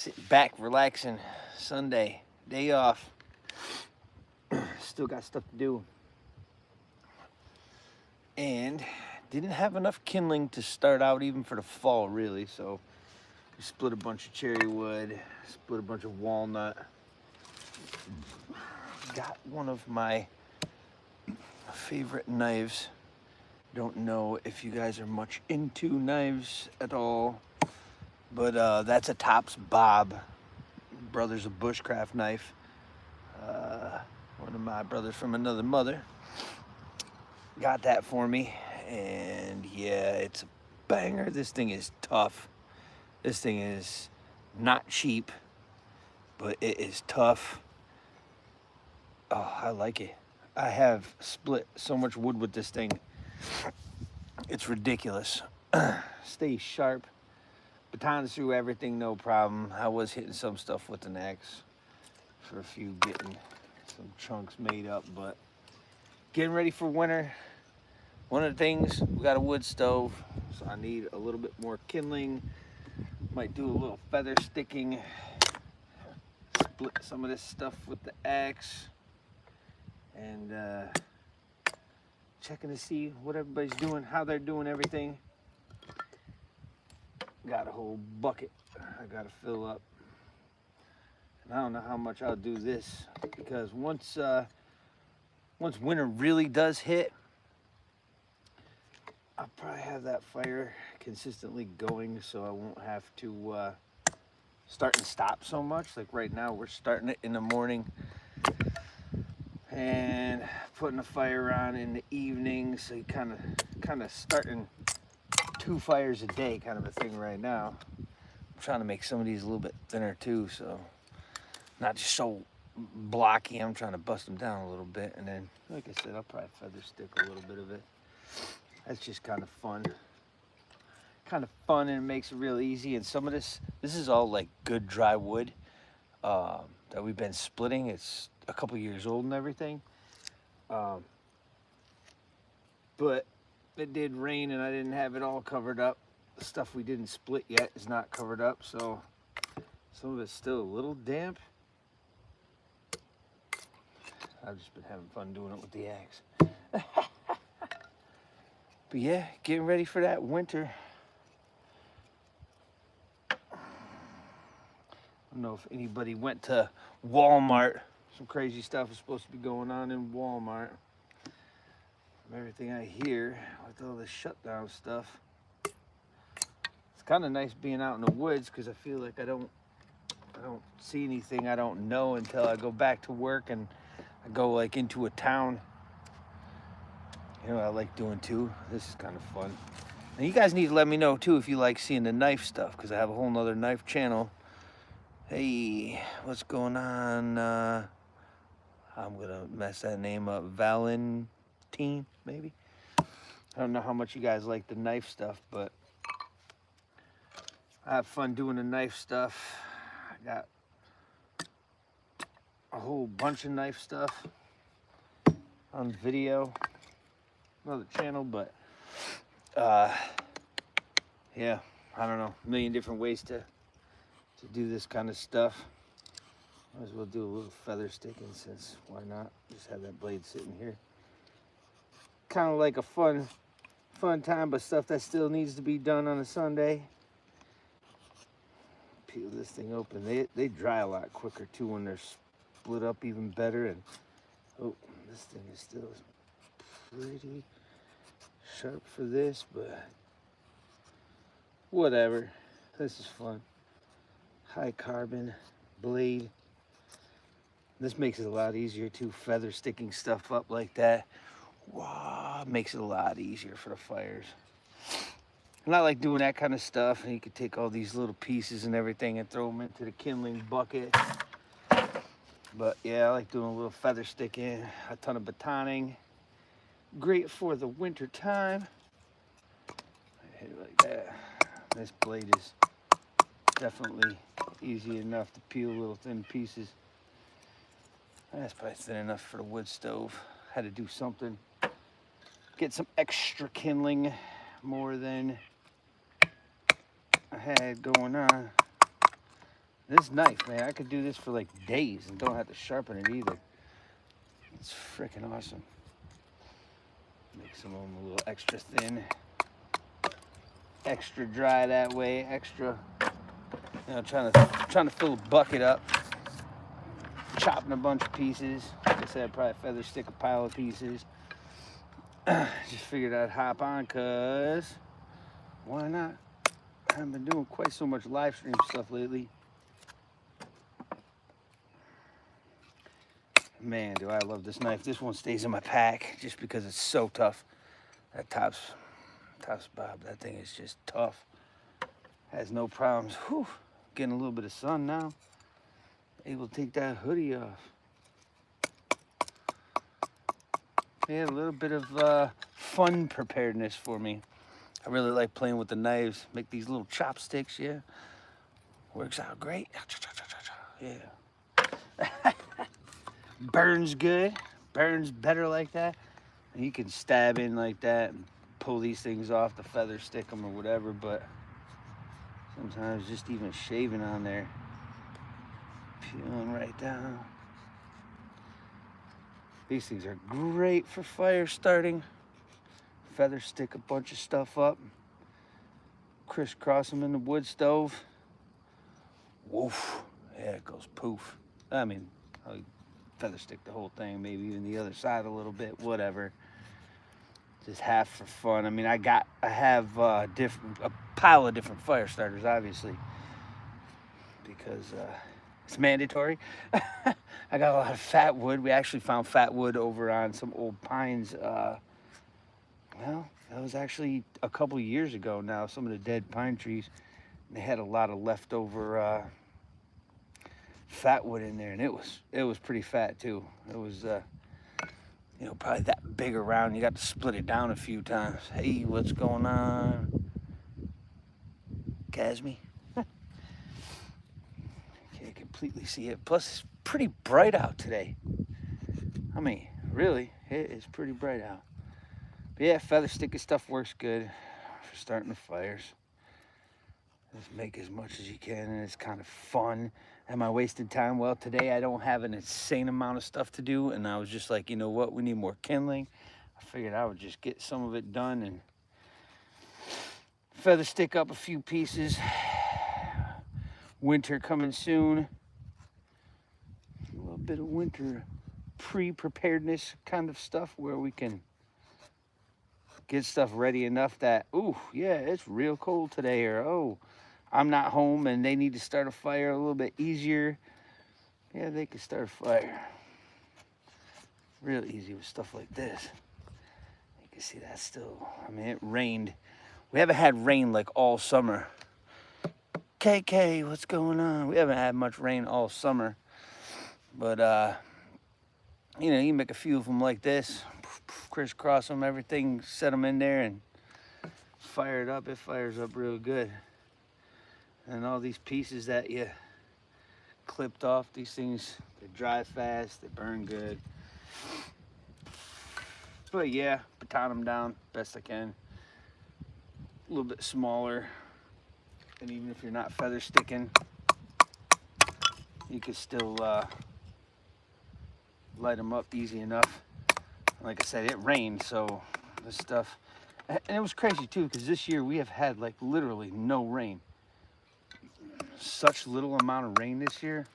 Sitting back, relaxing. Sunday, day off. Still got stuff to do. And didn't have enough kindling to start out even for the fall, really. So we split a bunch of cherry wood, split a bunch of walnut. Got one of my favorite knives. Don't know if you guys are much into knives at all, but that's a Tops Bob Brothers of Bushcraft knife. One of my brothers from another mother got that for me, and yeah, it's a banger. This thing is tough. This thing is not cheap, but it is tough. Oh, I like it. I have split so much wood with this thing. It's ridiculous. Stays sharp. Batons through everything, no problem. I was hitting some stuff with an axe for a few, getting some chunks made up, but getting ready for winter. One of the things, we got a wood stove, so I need a little bit more kindling. Might do a little feather sticking. Split some of this stuff with the axe. And checking to see what everybody's doing, how they're doing everything. Got a whole bucket I gotta fill up. And I don't know how much I'll do this, because once winter really does hit, I'll probably have that fire consistently going, so I won't have to start and stop so much. Like right now, we're starting it in the morning and putting the fire on in the evening, so you kind of starting 2 fires a day kind of a thing right now. I'm trying to make some of these a little bit thinner too, so not just so blocky. I'm trying to bust them down a little bit, and then, like I said, I'll probably feather stick a little bit of it. That's just kind of fun. And it makes it real easy. And some of this is all like good dry wood that we've been splitting. It's a couple years old and everything. But it did rain and I didn't have it all covered up. The stuff we didn't split yet is not covered up, so some of it's still a little damp. I've just been having fun doing it with the axe. But yeah, getting ready for that winter. I don't know if anybody went to Walmart. Some crazy stuff is supposed to be going on in Walmart. From everything I hear, with all this shutdown stuff. It's kind of nice being out in the woods, because I feel like I don't see anything I don't know until I go back to work and I go like into a town. You know, I like doing too. This is kind of fun. And you guys need to let me know too if you like seeing the knife stuff, because I have a whole nother knife channel. Hey, what's going on? I'm gonna mess that name up. Valentine, maybe? I don't know how much you guys like the knife stuff, but I have fun doing the knife stuff. I got a whole bunch of knife stuff on video. Another channel, but yeah, I don't know, a million different ways to do this kind of stuff. Might as well do a little feather sticking, since why not? Just have that blade sitting here. Kind of like a fun time, but stuff that still needs to be done on a Sunday. Peel this thing open. They dry a lot quicker too when they're split up, even better. And oh, this thing is still pretty sharp for this, but whatever. This is fun. High carbon blade. This makes it a lot easier too, feather sticking stuff up like that. Wow, makes it a lot easier for the fires. And I like doing that kind of stuff. And you can take all these little pieces and everything and throw them into the kindling bucket. But yeah, I like doing a little feather sticking, a ton of batoning. Great for the winter time. I hit it like that. This blade is definitely easy enough to peel little thin pieces. That's probably thin enough for the wood stove. Had to do something. Get some extra kindling, more than I had going on. This knife, man, I could do this for like days and don't have to sharpen it either. It's freaking awesome. Make some of them a little extra thin, extra dry that way, extra, you know, trying to fill a bucket up, chopping a bunch of pieces. Like I said, I'd probably feather stick a pile of pieces. Just figured I'd hop on, cause why not? I haven't been doing quite so much live stream stuff lately. Man, do I love this knife. This one stays in my pack just because it's so tough. That tops Bob, that thing is just tough. Has no problems. Whew, getting a little bit of sun now. Able to take that hoodie off. Yeah, a little bit of fun preparedness for me. I really like playing with the knives. Make these little chopsticks, yeah. Works out great. Yeah. Burns good. Burns better like that. And you can stab in like that and pull these things off the feather stick them or whatever, but sometimes just even shaving on there, peeling right down. These things are great for fire starting. Feather stick a bunch of stuff up, crisscross them in the wood stove. Woof, yeah, it goes poof. I mean, I'll feather stick the whole thing, maybe even the other side a little bit, whatever. Just half for fun. I mean, I have a pile of different fire starters, obviously, because it's mandatory. I got a lot of fat wood. We actually found fat wood over on some old pines. Well, that was actually a couple years ago now. Some of the dead pine trees, they had a lot of leftover fat wood in there, and it was pretty fat too. It was you know, probably that big around. You got to split it down a few times. Hey, what's going on, Casmy? Can't completely see it. Plus, it's pretty bright out today. I mean, really, it is pretty bright out. But yeah, feather sticking stuff works good for starting the fires. Just make as much as you can, and it's kind of fun. Am I wasting time? Well, today I don't have an insane amount of stuff to do, and I was just like, you know what, we need more kindling. I figured I would just get some of it done and feather stick up a few pieces. Winter coming soon. A little bit of winter pre-preparedness kind of stuff where we can get stuff ready enough that, ooh, yeah, it's real cold today, or oh, I'm not home and they need to start a fire a little bit easier. Yeah, they can start a fire real easy with stuff like this. You can see that still. I mean, it rained. We haven't had rain like all summer. KK, what's going on? We haven't had much rain all summer. But, you know, you make a few of them like this, crisscross them, everything, set them in there and fire it up. It fires up real good. And all these pieces that you clipped off, these things, they dry fast, they burn good. But yeah, baton them down best I can. A little bit smaller. And even if you're not feather sticking, you can still light them up easy enough. Like I said, it rained, so this stuff, and it was crazy too, because this year we have had like literally no rain. Such little amount of rain this year.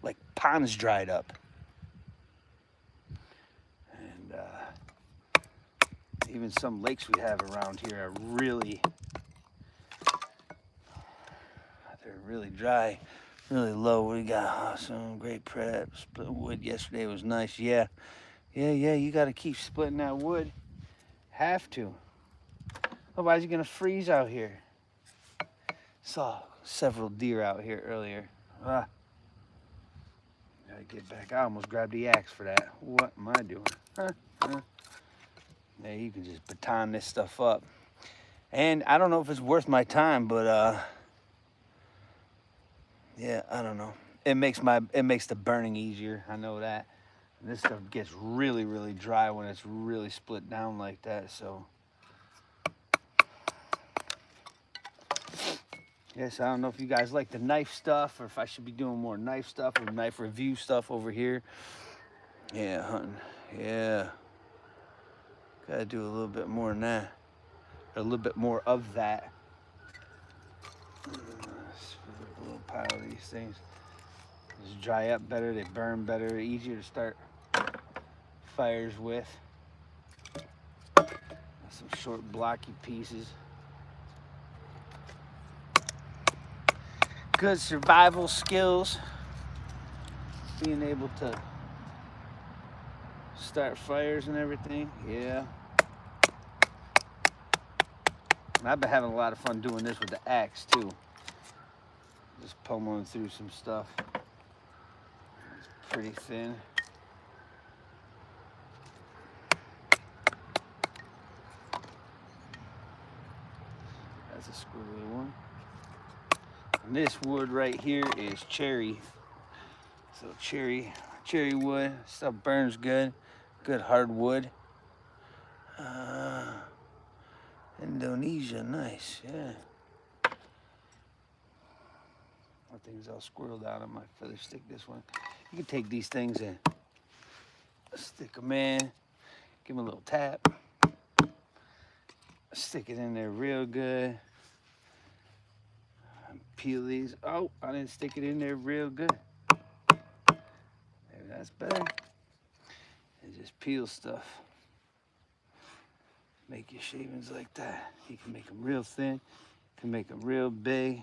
Like ponds dried up. And even some lakes we have around here are really, they're really dry, really low. We got awesome, great prep. Split wood yesterday was nice. Yeah, you got to keep splitting that wood. Have to. Otherwise you're going to freeze out here. Saw several deer out here earlier. Gotta get back. I almost grabbed the axe for that. What am I doing? Yeah, you can just baton this stuff up. And I don't know if it's worth my time, but yeah, I don't know. It makes the burning easier. I know that. And this stuff gets really, really dry when it's really split down like that. So Yes, I don't know if you guys like the knife stuff or if I should be doing more knife stuff or knife review stuff over here. Yeah, hunting. Yeah. Gotta do a little bit more than that. Or a little bit more of that. A little pile of these things. Just dry up better, they burn better, they're easier to start fires with. Some short blocky pieces. Good survival skills. Being able to start fires and everything, yeah. And I've been having a lot of fun doing this with the axe too. Just pummeling through some stuff. It's pretty thin. That's a squiggly one. And this wood right here is cherry. So cherry wood, stuff burns good. Good hard wood. Indonesia, nice, yeah. That thing's all squirreled out on my feather stick, this one. You can take these things and stick them in, give them a little tap. Stick it in there real good. And peel these. Oh, I didn't stick it in there real good. Maybe that's better. And just peel stuff. Make your shavings like that. You can make them real thin. You can make them real big.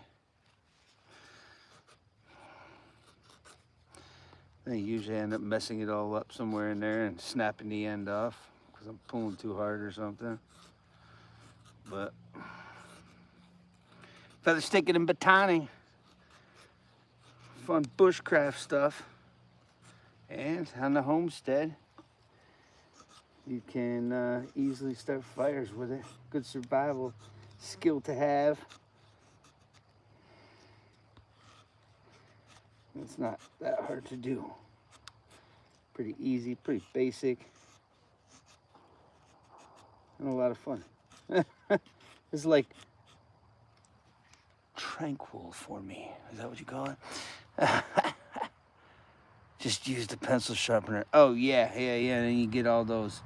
Then you usually end up messing it all up somewhere in there and snapping the end off because I'm pulling too hard or something. But feather sticking and batoning. Fun bushcraft stuff. And on the homestead, you can easily start fires with it. Good survival skill to have. It's not that hard to do. Pretty easy, pretty basic. And a lot of fun. It's like tranquil for me. Is that what you call it? Just use the pencil sharpener. Oh yeah. And then you get all those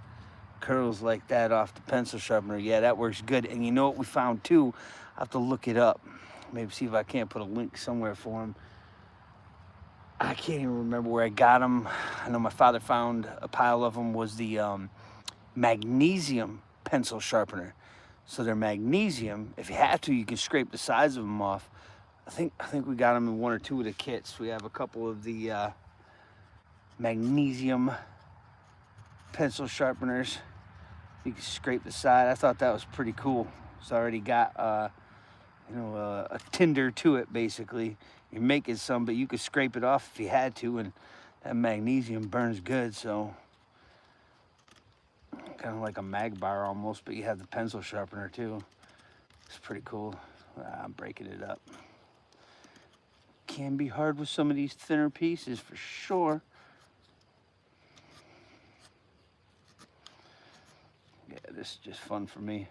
curls like that off the pencil sharpener. Yeah, that works good. And you know what we found too? I have to look it up. Maybe see if I can't put a link somewhere for them. I can't even remember where I got them. I know my father found a pile of them. Was the magnesium pencil sharpener. So they're magnesium. If you have to, you can scrape the sides of them off. I think we got them in one or two of the kits. We have a couple of the magnesium pencil sharpeners. You can scrape the side. I thought that was pretty cool. It's already got a tinder to it, basically. You're making some, but you could scrape it off if you had to, and that magnesium burns good, so kind of like a mag bar almost, but you have the pencil sharpener too. It's pretty cool. I'm breaking it up. Can be hard with some of these thinner pieces for sure. Yeah, this is just fun for me.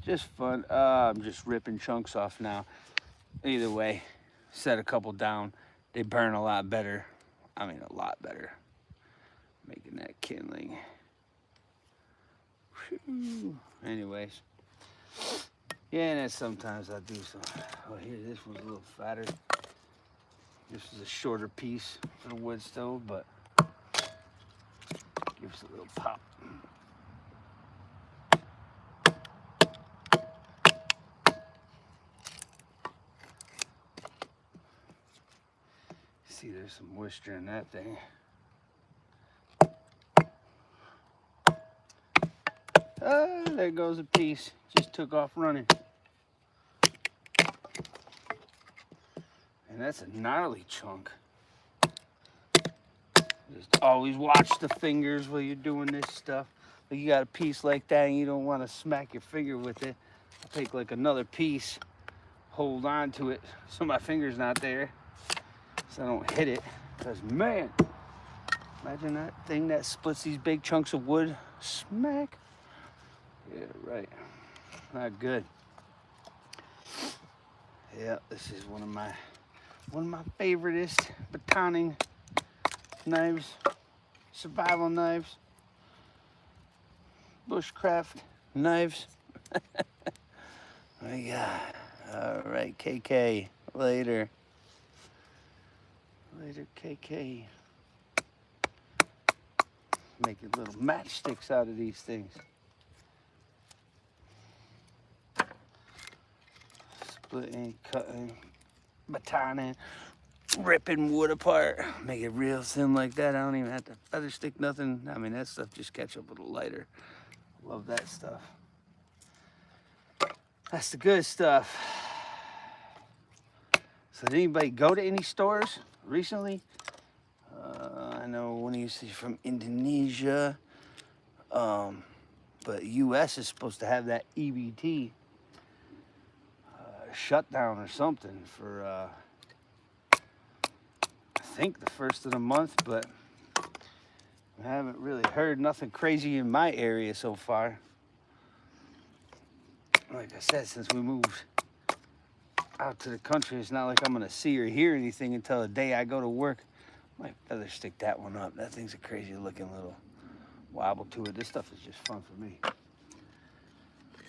Just fun. I'm just ripping chunks off now. Either way, set a couple down. They burn a lot better. I mean, a lot better. Making that kindling. Whew. Anyways. Yeah, and then sometimes I do some. Oh, here, this one's a little fatter. This is a shorter piece for the wood stove, but gives it a little pop. See, there's some moisture in that thing. Ah, there goes a piece. Just took off running. And that's a gnarly chunk. Just always watch the fingers while you're doing this stuff. If you got a piece like that and you don't want to smack your finger with it, I'll take like another piece, hold on to it so my finger's not there, so I don't hit it. Because man, imagine that thing that splits these big chunks of wood. Smack. Yeah, right. Not good. Yeah, this is one of my favoriteest batoning knives, survival knives, bushcraft knives. Yeah. All right, KK. Later. Later, KK. Making little matchsticks out of these things. Splitting, cutting, batoning, ripping wood apart, make it real thin like that. I don't even have to feather stick nothing. I mean, that stuff just catch up with a lighter. Love that stuff. That's the good stuff. So did anybody go to any stores recently? I know one of you is from Indonesia, but US is supposed to have that EBT shutdown or something for I think the first of the month, but I haven't really heard nothing crazy in my area so far. Like I said, since we moved out to the country, it's not like I'm gonna see or hear anything until the day I go to work. Might feather stick that one up. That thing's a crazy looking little wobble to it. This stuff is just fun for me.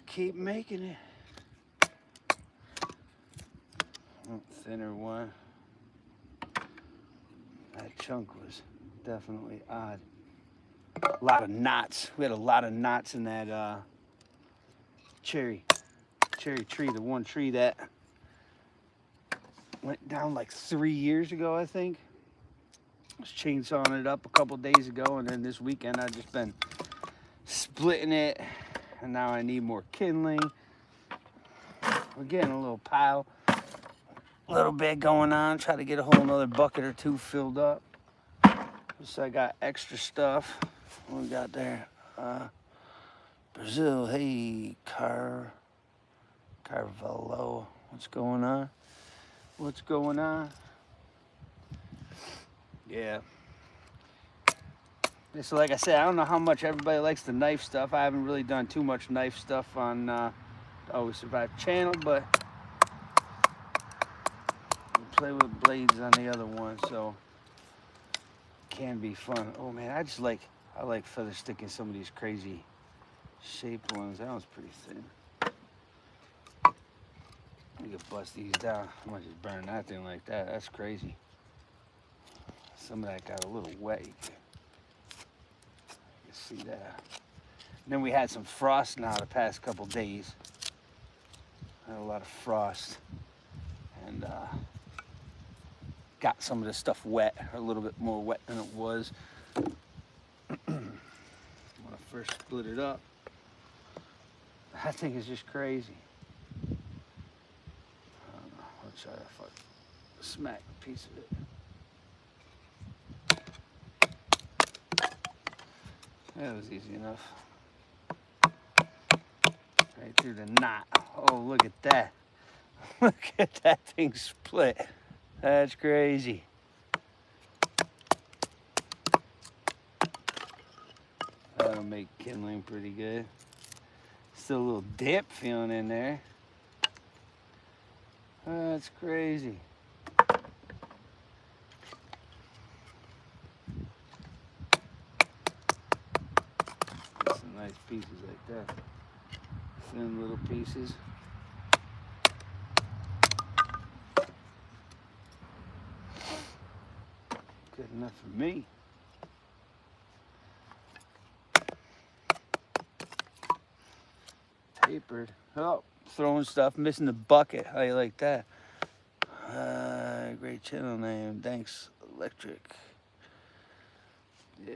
Keep making it. Thinner one. That chunk was definitely odd. A lot of knots. We had a lot of knots in that cherry tree. The one tree that went down like 3 years ago, I think. I was chainsawing it up a couple days ago, and then this weekend I've just been splitting it, and now I need more kindling. We're getting a little pile, a little bit going on. Try to get a whole another bucket or two filled up. So I got extra stuff. What we got there? Brazil. Hey, Carvalho. What's going on? What's going on? Yeah. So like I said, I don't know how much everybody likes the knife stuff. I haven't really done too much knife stuff on the Always Survive channel, but we play with blades on the other one, so it can be fun. Oh man, I like feather sticking some of these crazy shaped ones. That one's pretty thin. You can bust these down. I might just burn that thing like that. That's crazy. Some of that got a little wet. You can see that. And then we had some frost now the past couple days. Had a lot of frost. And got some of this stuff wet, or a little bit more wet than it was when I first split it up. That thing is just crazy. I'll try if I smack a piece of it. That was easy enough. Right through the knot. Oh, look at that. Look at that thing split. That's crazy. That'll make kindling pretty good. Still a little damp feeling in there. That's crazy. Some nice pieces like that. Thin little pieces. Good enough for me. Tapered. Oh, throwing stuff, missing the bucket. How you like that? Great channel name. Thanks, Electric. Yeah.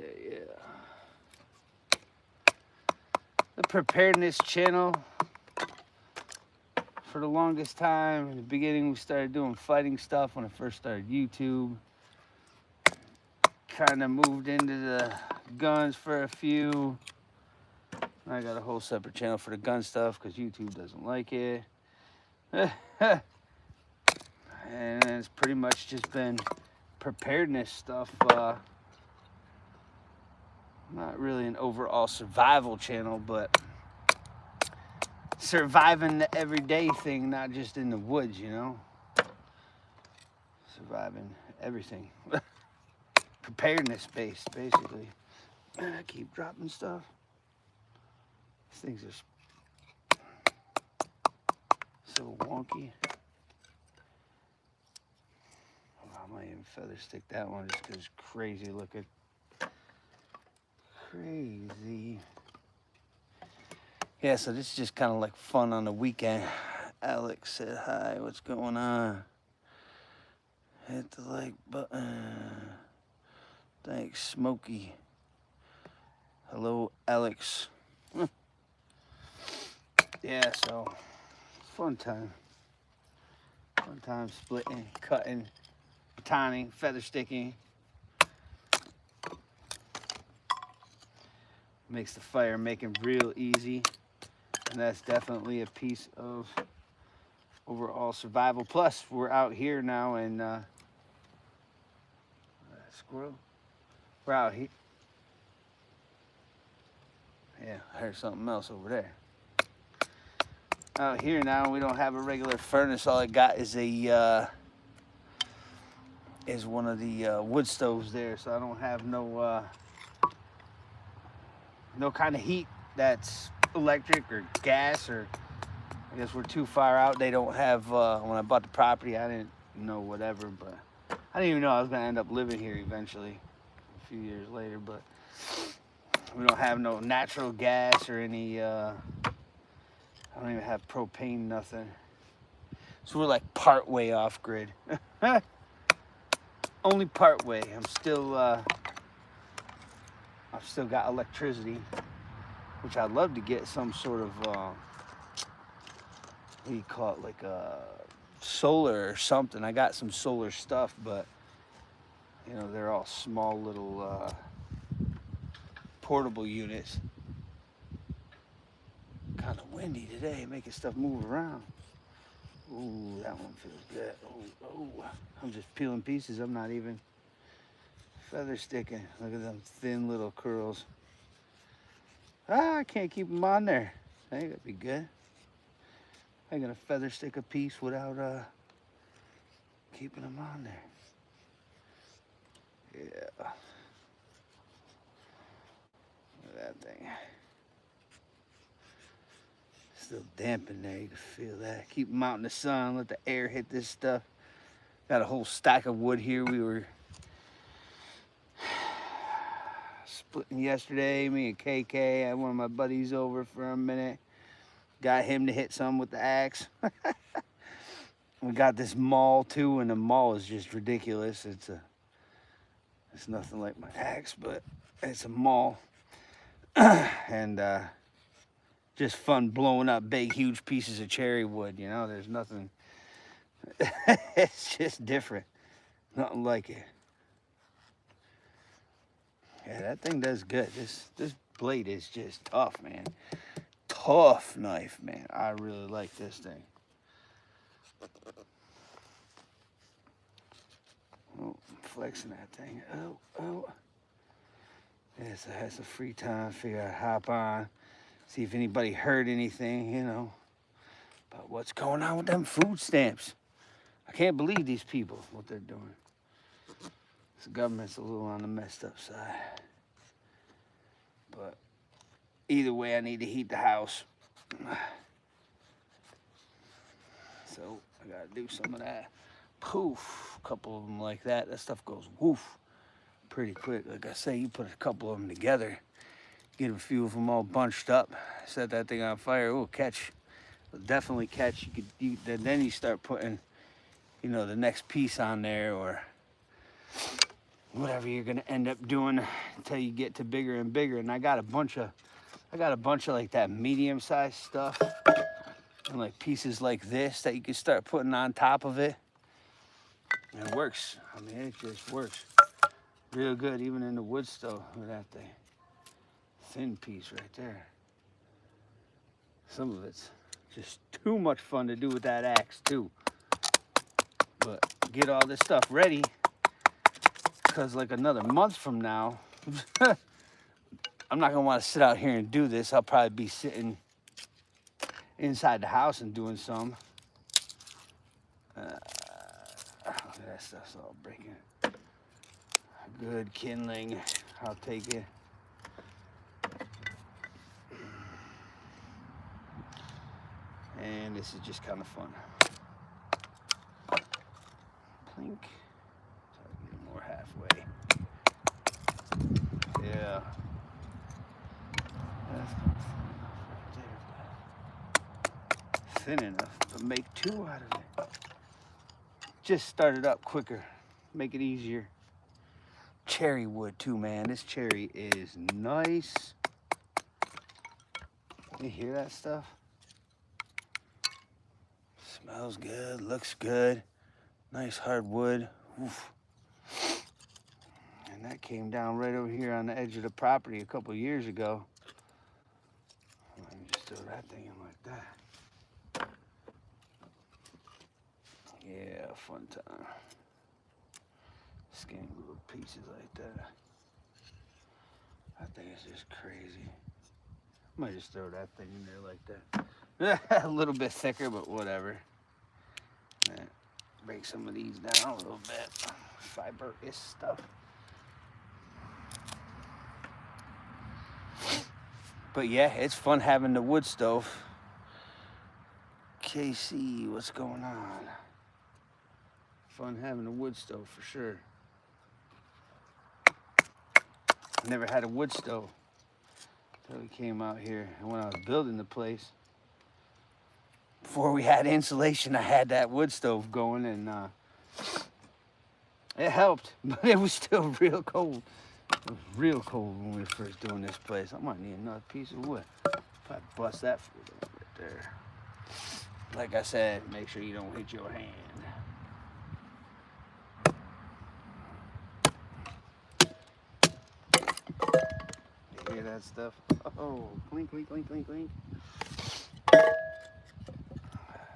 The preparedness channel. For the longest time, in the beginning, we started doing fighting stuff when I first started YouTube. Kind of moved into the guns for a few. I got a whole separate channel for the gun stuff because YouTube doesn't like it. And it's pretty much just been preparedness stuff. Not really an overall survival channel, but surviving the everyday thing, not just in the woods, you know. surviving everything. Preparedness based, basically. And I keep dropping stuff. These things are so wonky. Oh, I might even feather stick that one just because it's crazy looking. Crazy. Yeah, so this is just kind of like fun on the weekend. Alex said hi, what's going on? Hit the like button. Thanks, Smokey. Hello, Alex. Yeah, so fun time. Fun time splitting, cutting, batoning, feather sticking. Makes the fire making real easy. And that's definitely a piece of overall survival. Plus, we're out here now and squirrel. We're out here. Yeah, I heard something else over there. Out here now, we don't have a regular furnace. All I got is a is one of the wood stoves there, so I don't have no kind of heat that's electric or gas, or I guess we're too far out. They don't have, when I bought the property, I didn't know whatever, but I didn't even know I was going to end up living here eventually, a few years later, but we don't have no natural gas or any, I don't even have propane, nothing. So we're like part way off grid. Only part way. I've still got electricity, which I'd love to get some sort of, what do you call it, like solar or something. I got some solar stuff, but you know, they're all small little portable units. Kind of windy today, making stuff move around. Ooh, that one feels good. Oh, I'm just peeling pieces. I'm not even feather sticking. Look at them thin little curls. I can't keep them on there. I think that'd be good. I'm gonna feather stick a piece without keeping them on there. Yeah. Look at that thing. Still damp in there, you can feel that. Keep them out in the sun, let the air hit this stuff. Got a whole stack of wood here. We were splitting yesterday, me and KK. I had one of my buddies over for a minute. Got him to hit some with the axe. We got this maul too, and the maul is just ridiculous. It's nothing like my axe, but it's a maul. And just fun blowing up big, huge pieces of cherry wood, you know? There's nothing, it's just different. Nothing like it. Yeah, that thing does good. This blade is just tough, man. Tough knife, man. I really like this thing. Oh, I'm flexing that thing. Oh. Yes, I had some free time. Figure I'd hop on, see if anybody heard anything, you know, about what's going on with them food stamps. I can't believe these people, what they're doing. The government's a little on the messed up side. But either way, I need to heat the house. So I gotta do some of that. Poof, a couple of them like that. That stuff goes woof pretty quick. Like I say, you put a couple of them together, get a few of them all bunched up, set that thing on fire. It will catch. It'll definitely catch. Then you start putting, you know, the next piece on there or whatever you're gonna end up doing until you get to bigger and bigger. And I got a bunch of like that medium-sized stuff and like pieces like this that you can start putting on top of it. And it works. I mean, it just works real good, even in the wood stove. Look at that thing. Thin piece right there. Some of it's just too much fun to do with that axe too. But get all this stuff ready, because like another month from now, I'm not gonna want to sit out here and do this. I'll probably be sitting inside the house and doing some. Look at that that stuff's all breaking. Good kindling. I'll take it. And this is just kind of fun. Plink. Try to get more halfway. Yeah. That's not thin enough to make two out of it. Just start it up quicker. Make it easier. Cherry wood too, man. This cherry is nice. You hear that stuff? Smells good, looks good. Nice hard wood. Oof. And that came down right over here on the edge of the property a couple years ago. Let me just throw that thing in like that. Yeah, fun time. Skinny little pieces like that. I think it's just crazy. I might just throw that thing in there like that. A little bit thicker, but whatever. Break some of these down a little bit. Fiber-ish stuff. But yeah, it's fun having the wood stove. KC, what's going on? Fun having a wood stove for sure. Never had a wood stove until we came out here. And when I was building the place, before we had insulation, I had that wood stove going, and it helped, but it was still real cold. It was real cold when we were first doing this place. I might need another piece of wood. If I bust that foot up right there. Like I said, make sure you don't hit your hand. You hear that stuff? Oh, clink, clink, clink, clink, clink.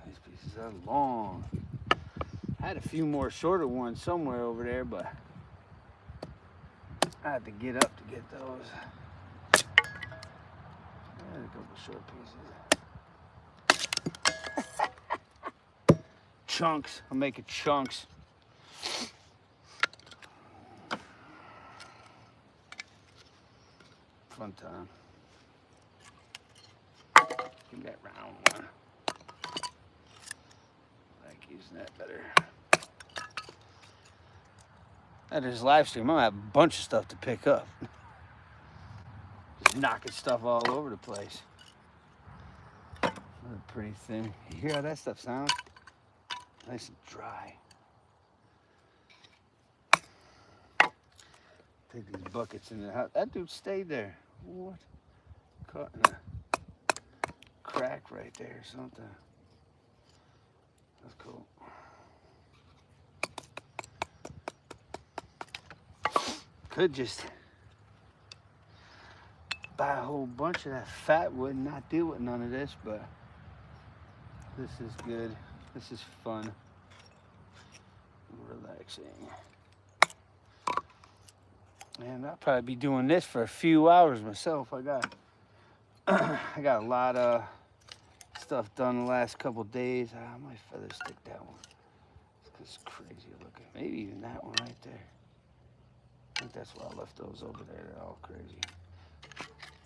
These pieces are long. I had a few more shorter ones somewhere over there, but I had to get up to get those. I had a couple short pieces. Chunks. I'm making chunks. Fun time. Give me that round one. I like using that better. At this live stream, I'm gonna have a bunch of stuff to pick up. Just knocking stuff all over the place. Pretty thin. You hear how that stuff sounds? Nice and dry. Take these buckets in the house. That dude stayed there. What? Caught in a crack right there or something. That's cool. Could just buy a whole bunch of that fat wood and not deal with none of this, but this is good. This is fun. Relaxing. And I'll probably be doing this for a few hours myself. I got a lot of stuff done the last couple days. I might feather stick that one. It's crazy looking. Maybe even that one right there. I think that's why I left those over there. They're all crazy.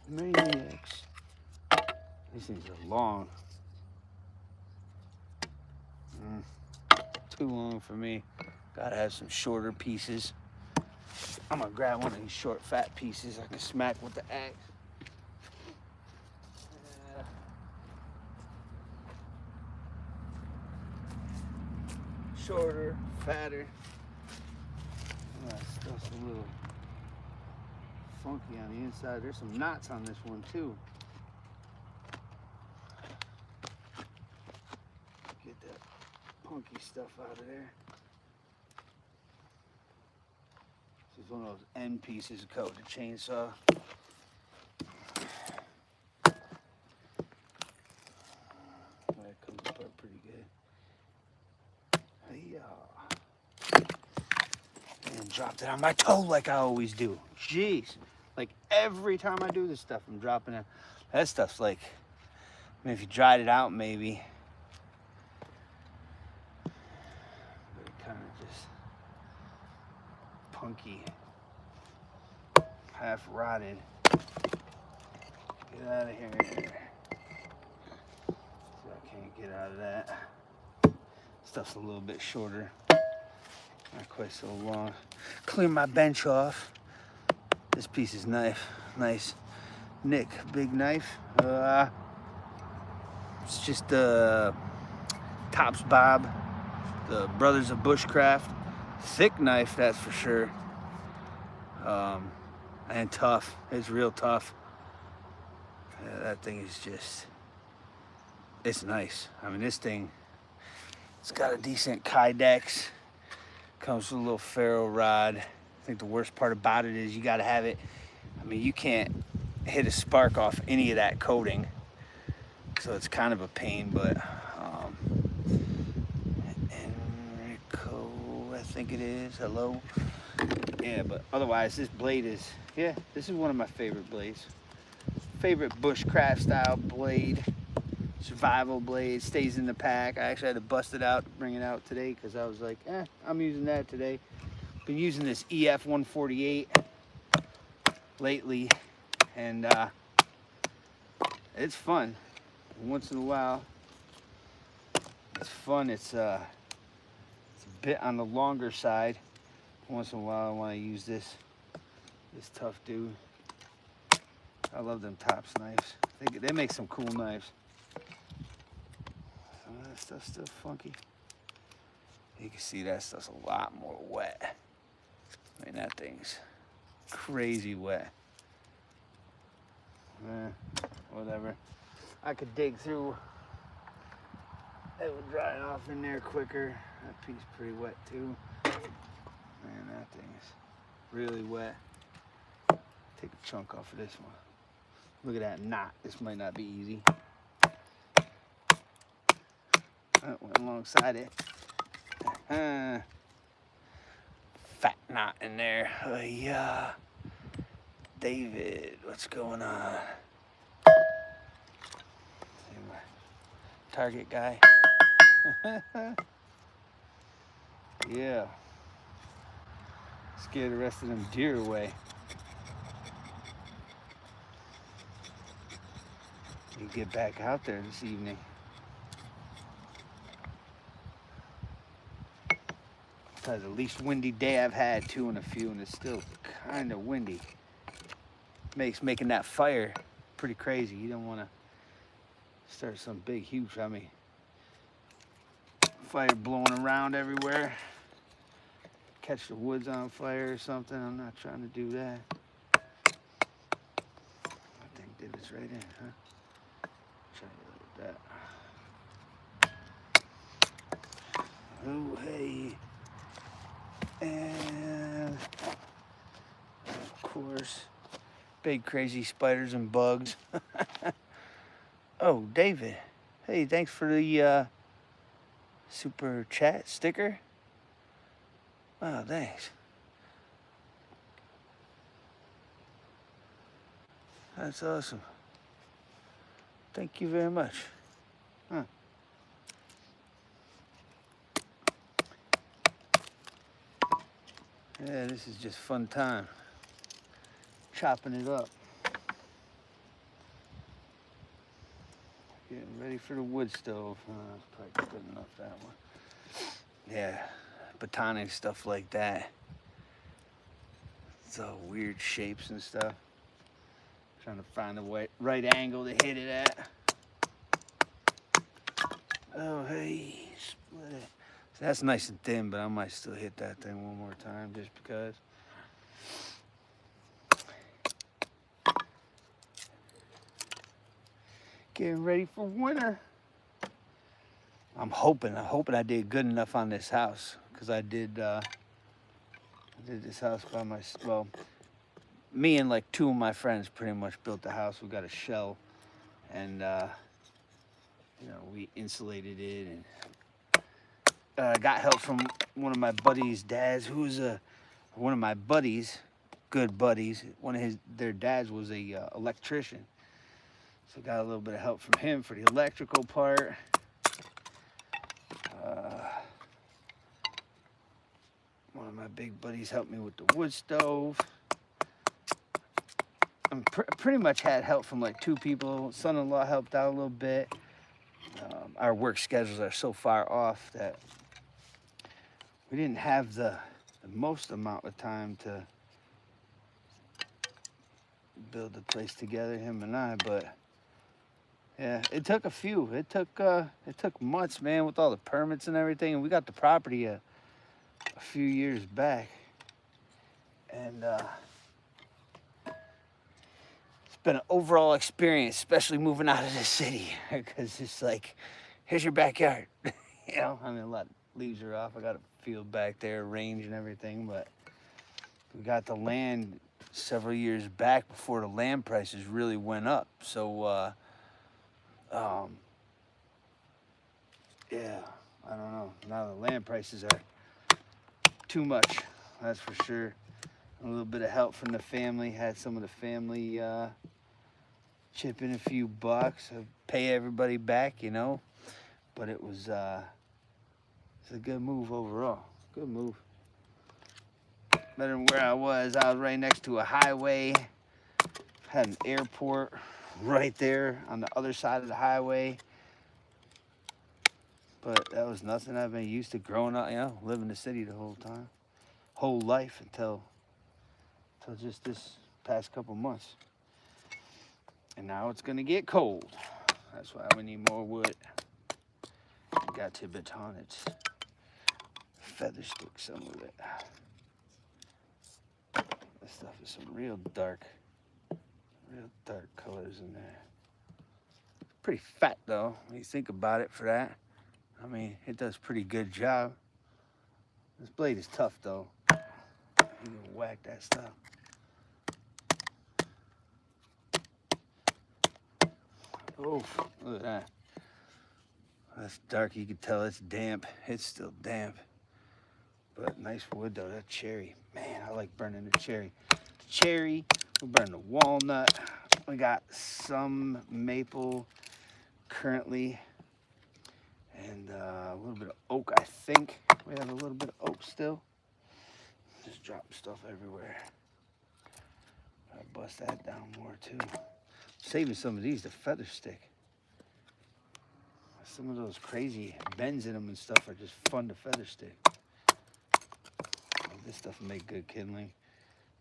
Maniacs. These things are long. Too long for me. Gotta have some shorter pieces. I'm gonna grab one of these short, fat pieces I can smack with the axe. Shorter, fatter. That stuff's a little funky on the inside. There's some knots on this one too. Get that punky stuff out of there. This is one of those end pieces of coat, the chainsaw. That comes apart pretty good. And dropped it on my toe like I always do. Jeez. Like every time I do this stuff, I'm dropping it. That stuff's like, I mean, if you dried it out maybe. But it kind of just punky, half rotted. Get out of here. See, I can't get out of that. Stuff's a little bit shorter. Not quite so long. Clear my bench off. This piece is nice. Nick, big knife. It's just Tops Bob, the Brothers of Bushcraft. Thick knife, that's for sure. And tough. It's real tough. Yeah, that thing is just, it's nice. I mean, this thing, it's got a decent kydex. Comes with a little ferro rod. I think the worst part about it is you got to have it. I mean, you can't hit a spark off any of that coating, so it's kind of a pain. But Enrico, I think it is. Hello. Yeah, but otherwise, this blade is, yeah, this is one of my favorite blades. Favorite bushcraft style blade. Survival blade, stays in the pack. I actually had to bust it out, bring it out today because I was like, I'm using that today. Been using this EF 148 lately, and it's fun. Once in a while, it's fun. It's a bit on the longer side. Once in a while, I want to use this tough dude. I love them Tops knives. They make some cool knives. That stuff's still funky. You can see that stuff's a lot more wet. I mean, that thing's crazy wet. Whatever. I could dig through. It would dry off in there quicker. That piece pretty wet too. Man, that thing's really wet. Take a chunk off of this one. Look at that knot. This might not be easy. Went alongside it. Fat knot in there. Yeah. David, what's going on? Target guy. Yeah. Scare the rest of them deer away. You get back out there this evening. The least windy day I've had too in a few, and it's still kind of windy. Makes making that fire pretty crazy. You don't want to start some big huge, I mean, fire blowing around everywhere. Catch the woods on fire or something. I'm not trying to do that. I think David's right in, huh? Try to look at that. Oh, hey. And of course, big crazy spiders and bugs. Oh, David. Hey, thanks for the super chat sticker. Oh, thanks. That's awesome. Thank you very much. Huh. Yeah, this is just fun time. Chopping it up. Getting ready for the wood stove. That's probably good enough, that one. Yeah, Batoning stuff like that. It's all weird shapes and stuff. Trying to find the right angle to hit it at. Oh, hey, split it. That's nice and thin, but I might still hit that thing one more time just because. Getting ready for winter. I'm hoping I did good enough on this house, because I did this house by myself. Well, me and like two of my friends pretty much built the house. We got a shell, and you know, we insulated it, and got help from one of my buddies' dads, who's one of my buddies, good buddies. Their dads was a electrician, so got a little bit of help from him for the electrical part. What My big buddies helped me with the wood stove. I pretty much had help from like 2 people. Son-in-law helped out a little bit. Our work schedules are so far off that we didn't have the most amount of time to build the place together, him and I, but yeah, it took a few. It took months, man, with all the permits and everything, and we got the property a few years back, and it's been an overall experience, especially moving out of the city, because it's like, here's your backyard. You know, I mean, a lot of leaves are off. I got a field back there, range and everything, but we got the land several years back before the land prices really went up. So, yeah, I don't know. Now the land prices are too much, that's for sure. A little bit of help from the family. Had some of the family chip in a few bucks. I'd pay everybody back, you know. But it was it's a good move overall. Good move. Better than where I was. I was right next to a highway. Had an airport right there on the other side of the highway. But that was nothing. I've been used to growing up, you know, living in the city the whole time. Whole life until just this past couple months. And now it's gonna get cold. That's why we need more wood. Got to baton it. Feather stick some of it. This stuff is some real dark colors in there. Pretty fat though, when you think about it for that. I mean, it does a pretty good job. This blade is tough though. You can whack that stuff. Oh, look at that. That's dark, you can tell it's damp. It's still damp. But nice wood though, that cherry. Man, I like burning the cherry. Cherry, we burn the walnut. We got some maple currently. And a little bit of oak, I think. We have a little bit of oak still. Just dropping stuff everywhere. I'll bust that down more too. Saving some of these to feather stick. Some of those crazy bends in them and stuff are just fun to feather stick. This stuff will make good kindling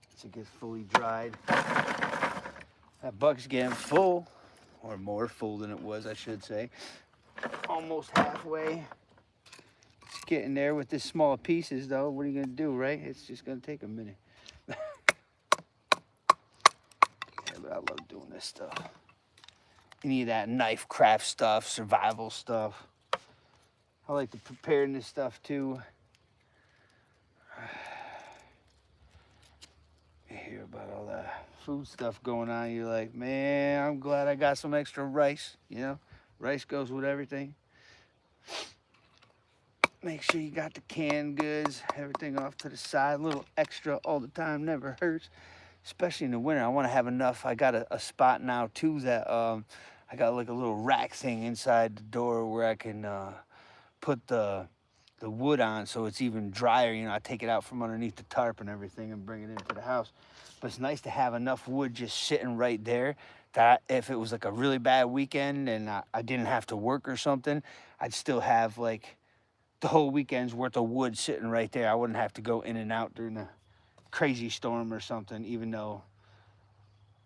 once it gets fully dried. That buck's getting full, or more full than it was, I should say. Almost halfway. It's getting there with this small pieces though. What are you gonna do, right? It's just gonna take a minute. Yeah, but I love doing this stuff. Any of that knife craft stuff, survival stuff. I like the preparedness stuff too. You hear about all that food stuff going on, you're like, man, I'm glad I got some extra rice, you know? Rice goes with everything. Make sure you got the canned goods, everything off to the side. A little extra all the time never hurts, especially in the winter. I want to have enough. I got a spot now too that I got like a little rack thing inside the door where I can put the wood on so it's even drier. You know, I take it out from underneath the tarp and everything and bring it into the house. But it's nice to have enough wood just sitting right there that if it was like a really bad weekend and I didn't have to work or something, I'd still have like the whole weekend's worth of wood sitting right there. I wouldn't have to go in and out during a crazy storm or something, even though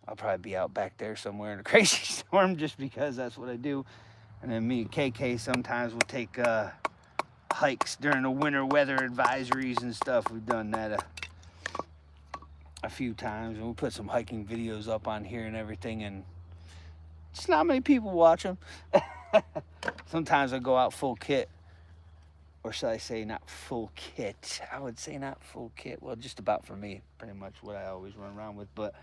I'll probably be out back there somewhere in a crazy storm just because that's what I do. And then me and KK sometimes will take hikes during the winter weather advisories and stuff. We've done that a few times, and we'll put some hiking videos up on here and everything, and just not many people watch them. Sometimes I go out full kit, or should I say not full kit? I would say not full kit. Well, just about for me, pretty much what I always run around with. But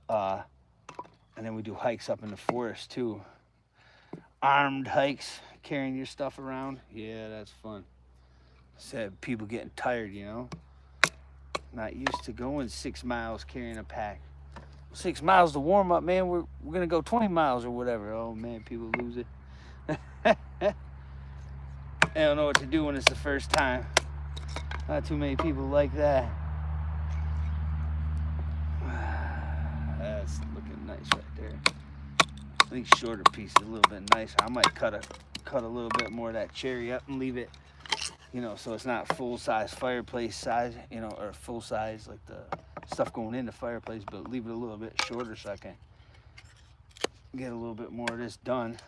and then we do hikes up in the forest too. Armed hikes, carrying your stuff around. Yeah, that's fun. Said people getting tired, you know. Not used to going 6 miles carrying a pack. 6 miles to warm up, man. We're gonna go 20 miles or whatever. Oh man, people lose it. They don't know what to do when it's the first time. Not too many people like that. That's looking nice right there. I think shorter piece is a little bit nicer. I might cut a little bit more of that cherry up and leave it, you know, so it's not full-size fireplace size, you know, or full size like the stuff going in the fireplace, but leave it a little bit shorter so I can get a little bit more of this done.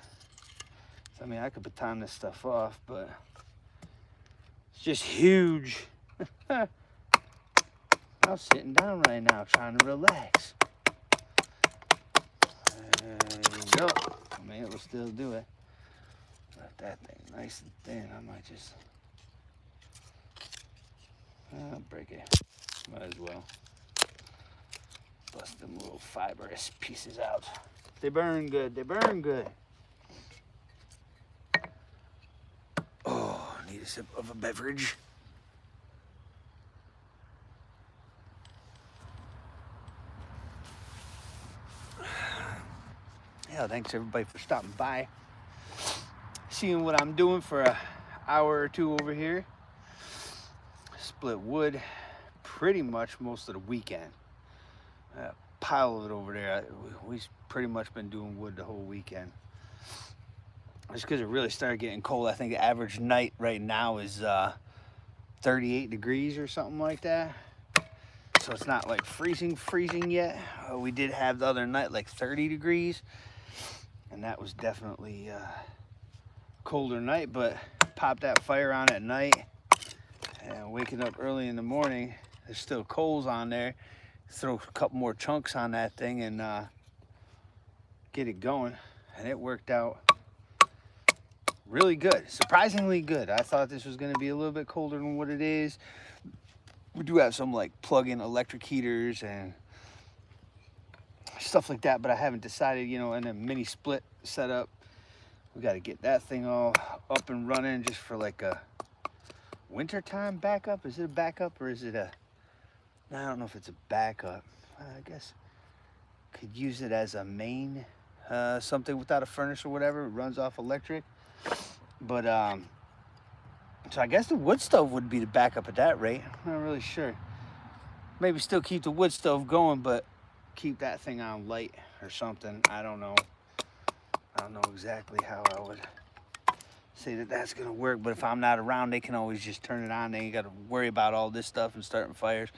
So, I mean, I could baton this stuff off, but it's just huge. I'm sitting down right now trying to relax. There you go. I mean, it will still do it. Let that thing nice and thin. I might just break it. Might as well. Bust them little fibrous pieces out. They burn good. They burn good. Oh, need a sip of a beverage. Yeah, thanks everybody for stopping by. Seeing what I'm doing for an hour or two over here. Split wood pretty much most of the weekend. A pile of it over there. We've pretty much been doing wood the whole weekend. Just because it really started getting cold. I think the average night right now is 38 degrees or something like that. So it's not like freezing yet. We did have the other night like 30 degrees. And that was definitely a colder night, but pop that fire on at night and waking up early in the morning, there's still coals on there. Throw a couple more chunks on that thing and get it going. And it worked out really good, surprisingly good. I thought this was gonna be a little bit colder than what it is. We do have some like plug-in electric heaters and stuff like that, but I haven't decided, you know, in a mini split setup, we got to get that thing all up and running just for like a wintertime backup. Is it a backup or is it a, I don't know if it's a backup. I guess could use it as a main, something without a furnace or whatever. It runs off electric. But, so I guess the wood stove would be the backup at that rate. I'm not really sure. Maybe still keep the wood stove going, but keep that thing on light or something. I don't know. I don't know exactly how I would say that that's gonna work, but if I'm not around, they can always just turn it on. They ain't gotta worry about all this stuff and starting fires.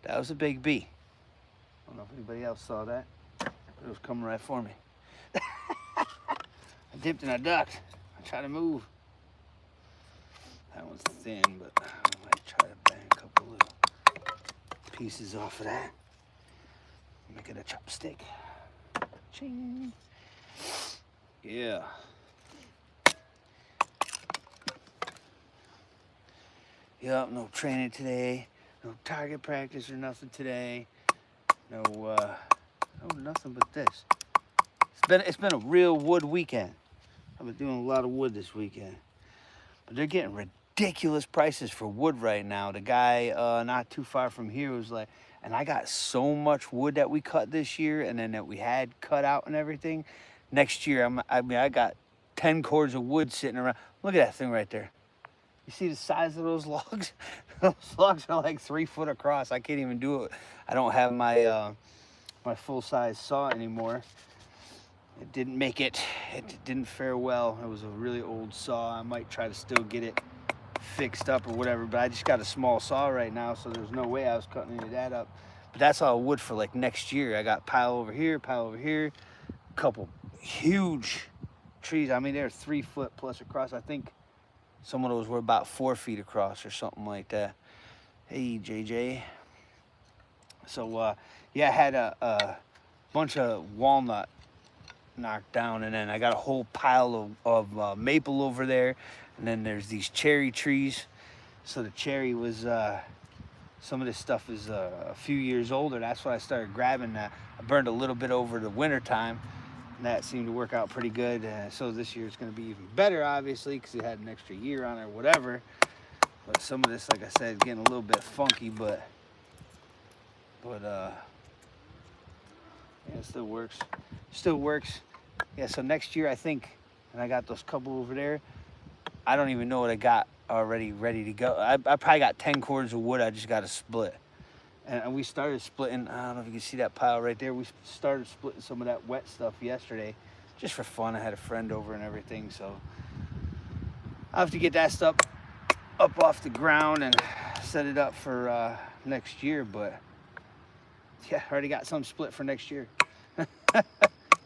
That was a big bee. I don't know if anybody else saw that, but it was coming right for me. I dipped and I ducked. I tried to move. That one's thin, but I might try to bang a couple little pieces off of that. Make it a chopstick. Ching. Yeah. Yep, no training today. No target practice or nothing today. No, nothing but this. It's been a real wood weekend. I've been doing a lot of wood this weekend. But they're getting ridiculous prices for wood right now. The guy not too far from here was like, and I got so much wood that we cut this year and then that we had cut out and everything. Next year, I got 10 cords of wood sitting around. Look at that thing right there. You see the size of those logs? Those logs are like 3 foot across. I can't even do it. I don't have my my full-size saw anymore. It didn't make it. It didn't fare well. It was a really old saw. I might try to still get it fixed up or whatever, but I just got a small saw right now, so there's no way I was cutting any of that up. But that's all wood for like next year. I got pile over here, a couple huge trees. I mean, they're 3 foot plus across. I think some of those were about 4 feet across or something like that. Hey, JJ. So, yeah, I had a bunch of walnut knocked down, and then I got a whole pile of maple over there, and then there's these cherry trees. So the cherry was, some of this stuff is a few years older. That's why I started grabbing that. I burned a little bit over the winter time, and that seemed to work out pretty good. So this year it's going to be even better, obviously, because it had an extra year on it or whatever. But some of this, like I said, is getting a little bit funky, but yeah, it still works. Still works. Yeah, so next year I think, and I got those couple over there, I don't even know what I got already ready to go. I probably got 10 cords of wood I just got to split. And we started splitting, I don't know if you can see that pile right there. We started splitting some of that wet stuff yesterday just for fun. I had a friend over and everything, so I'll have to get that stuff up off the ground and set it up for next year. But yeah, I already got some split for next year.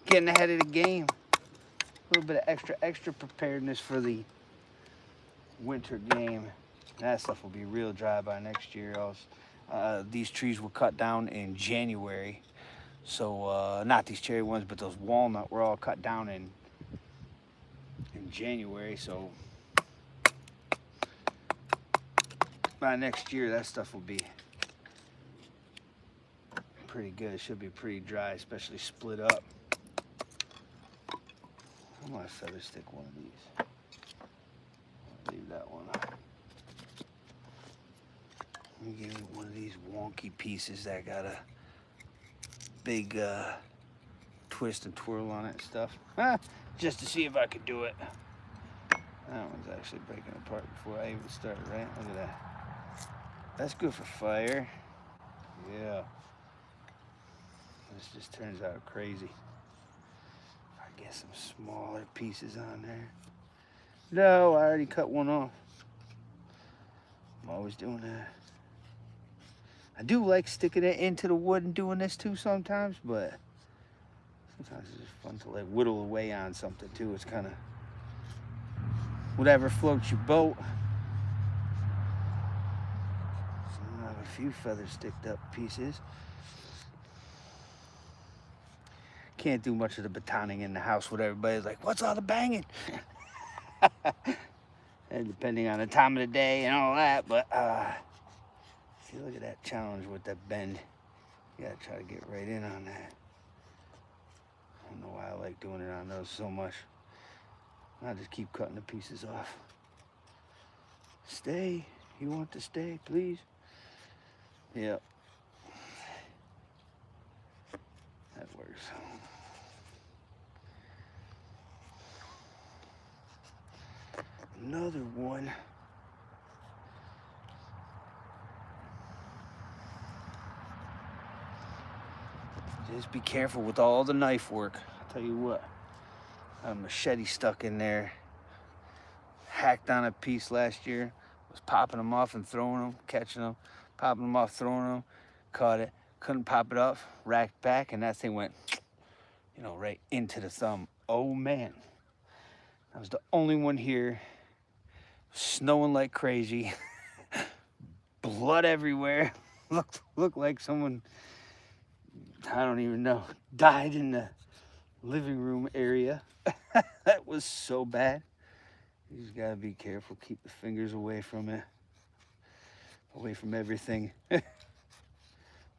Getting ahead of the game. A little bit of extra preparedness for the winter game. That stuff will be real dry by next year. These trees were cut down in January, so not these cherry ones, but those walnut were all cut down in January. So by next year, that stuff will be pretty good. It should be pretty dry, especially split up. I'm gonna feather stick one of these. I'll leave that one. Let me give me one of these wonky pieces that got a big twist and twirl on it and stuff. Just to see if I could do it. That one's actually breaking apart before I even started, right? Look at that. That's good for fire. Yeah. This just turns out crazy. I get some smaller pieces on there. No, I already cut one off. I'm always doing that. I do like sticking it into the wood and doing this too sometimes, but sometimes it's just fun to like whittle away on something too. It's kind of whatever floats your boat. So I have a few feather sticked up pieces. Can't do much of the batoning in the house with everybody's like, what's all the banging? And depending on the time of the day and all that, but see, look at that challenge with that bend. You gotta try to get right in on that. I don't know why I like doing it on those so much. I'll just keep cutting the pieces off. Stay. You want to stay, please? Yep. That works. Another one. Just be careful with all the knife work. I'll tell you what, a machete stuck in there. Hacked on a piece last year. Was popping them off and throwing them, catching them, popping them off, throwing them. Caught it, couldn't pop it off, racked back, and that thing went, you know, right into the thumb. Oh man, I was the only one here. Snowing like crazy. Blood everywhere. Looked like someone, I don't even know, died in the living room area. That was so bad. You just gotta be careful. Keep the fingers away from it. Away from everything.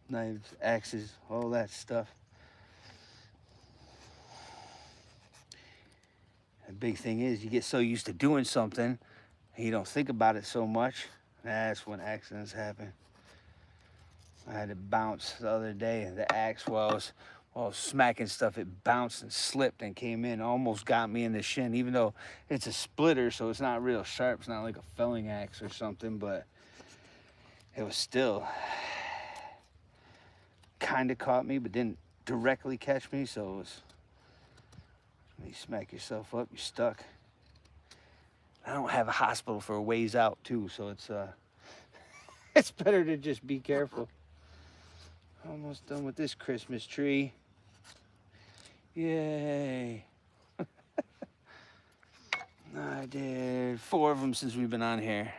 Knives, axes, all that stuff. The big thing is you get so used to doing something and you don't think about it so much. That's when accidents happen. I had to bounce the other day, and the axe, while I was smacking stuff, it bounced and slipped and came in, almost got me in the shin, even though it's a splitter, so it's not real sharp. It's not like a felling axe or something, but it was still kind of caught me, but didn't directly catch me, so it was, when you smack yourself up, you're stuck. I don't have a hospital for a ways out too, so it's better to just be careful. Almost done with this Christmas tree. Yay. I did 4 of them since we've been on here.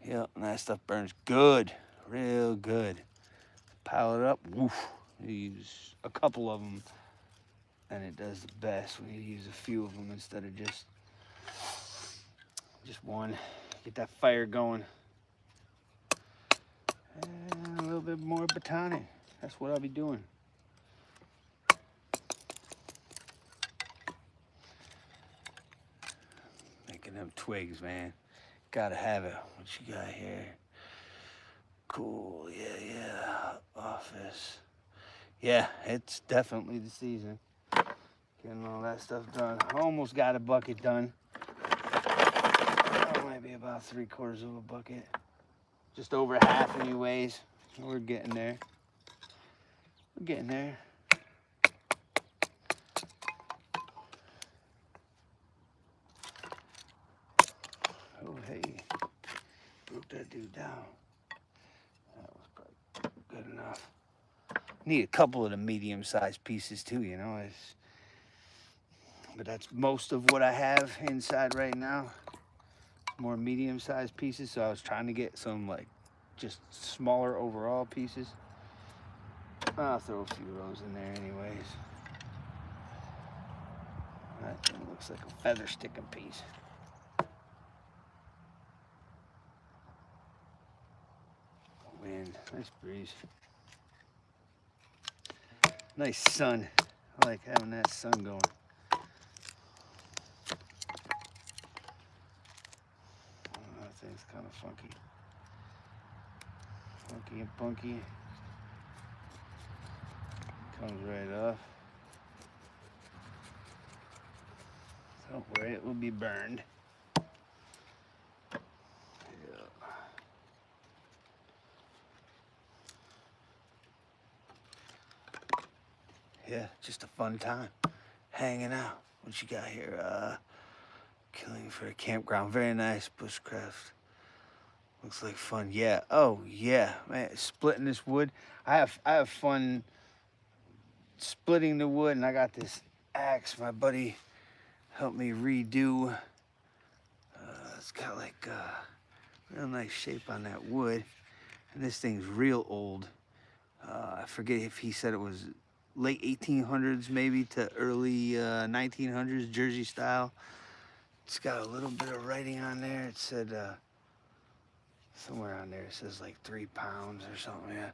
Yep, and that stuff burns good, real good. Pile it up, woof. You use a couple of them and it does the best when you use a few of them instead of just one. Get that fire going. And a little bit more batoning. That's what I'll be doing. Making them twigs, man. Gotta have it. What you got here? Cool, yeah. Office. Yeah, it's definitely the season. Getting all that stuff done. Almost got a bucket done. I might be about 3/4 of a bucket. Just over half anyways. We're getting there. We're getting there. Oh, hey. Broke that dude down. That was probably good enough. Need a couple of the medium-sized pieces too, you know. But that's most of what I have inside right now. More medium-sized pieces, so I was trying to get some like just smaller overall pieces. I'll throw a few of those in there anyways. That thing looks like a feather sticking piece. Wind, nice breeze. Nice sun. I like having that sun going. Oh, that thing's kind of funky. Funky and punky. Comes right off. Don't worry, it will be burned. Yeah, just a fun time. Hanging out. What you got here? Killing for a campground. Very nice bushcraft. Looks like fun. Yeah. Oh yeah, man. Splitting this wood. I have fun splitting the wood, and I got this axe my buddy helped me redo. It's got like real nice shape on that wood, and this thing's real old. I forget if he said it was late 1800s maybe to early 1900s, Jersey style. It's got a little bit of writing on there. It said somewhere on there it says like 3 pounds or something. Yeah,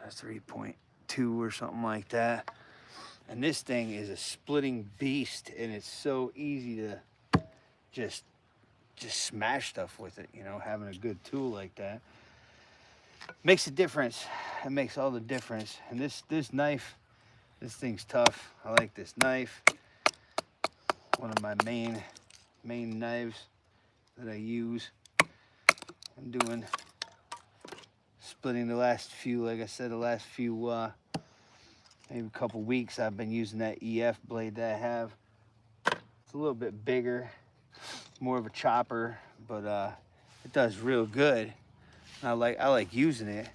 that's 3.2 or something like that. And this thing is a splitting beast, and it's so easy to just smash stuff with it, you know, having a good tool like that makes a difference. It makes all the difference. And this knife, this thing's tough. I like this knife. One of my main knives that I use. I'm doing splitting the last few, like I said, the last few maybe a couple weeks I've been using that EF blade that I have. It's a little bit bigger, more of a chopper, but it does real good. I like using it.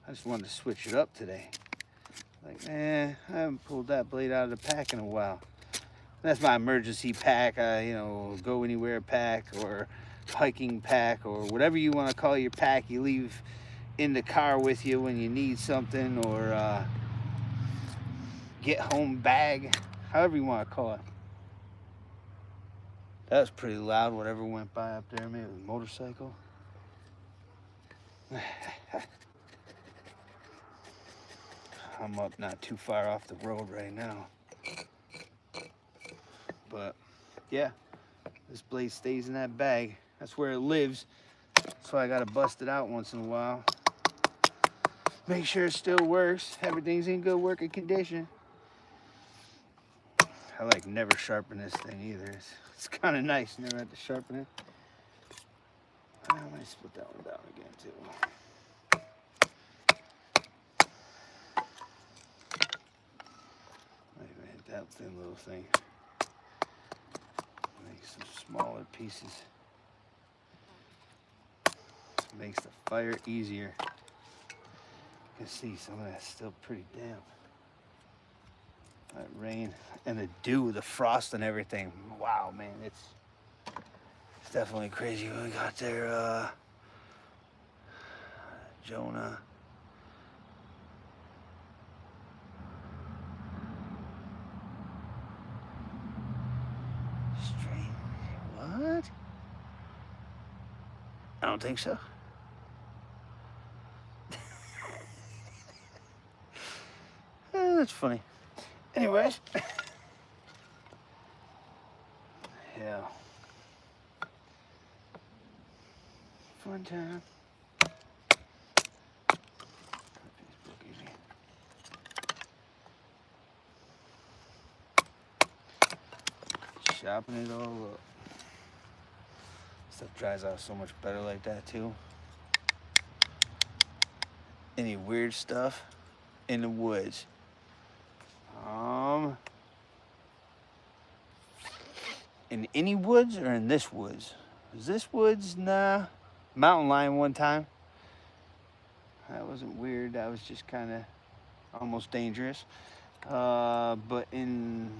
I just wanted to switch it up today. Like, man, I haven't pulled that blade out of the pack in a while. That's my emergency pack, you know, go anywhere pack or hiking pack or whatever you want to call your pack you leave in the car with you when you need something, or get home bag, however you want to call it. That was pretty loud, whatever went by up there. Maybe it was a motorcycle. I'm up not too far off the road right now. But yeah, this blade stays in that bag. That's where it lives. That's why I gotta bust it out once in a while. Make sure it still works. Everything's in good working condition. I like never sharpen this thing either. It's kind of nice, never have to sharpen it. I might split that one down again too. Might even hit that thin little thing. Make some smaller pieces. Makes the fire easier. You can see some of that's still pretty damp. That rain and the dew, the frost and everything. Wow, man, it's definitely crazy what we got there. Jonah. Strange. What? I don't think so. That's funny. Anyways. Yeah. Fun time. Chopping it all up. Stuff dries out so much better like that too. Any weird stuff in the woods? In any woods or in this woods? Is this woods? Nah. Mountain lion one time. That wasn't weird. That was just kind of almost dangerous. But when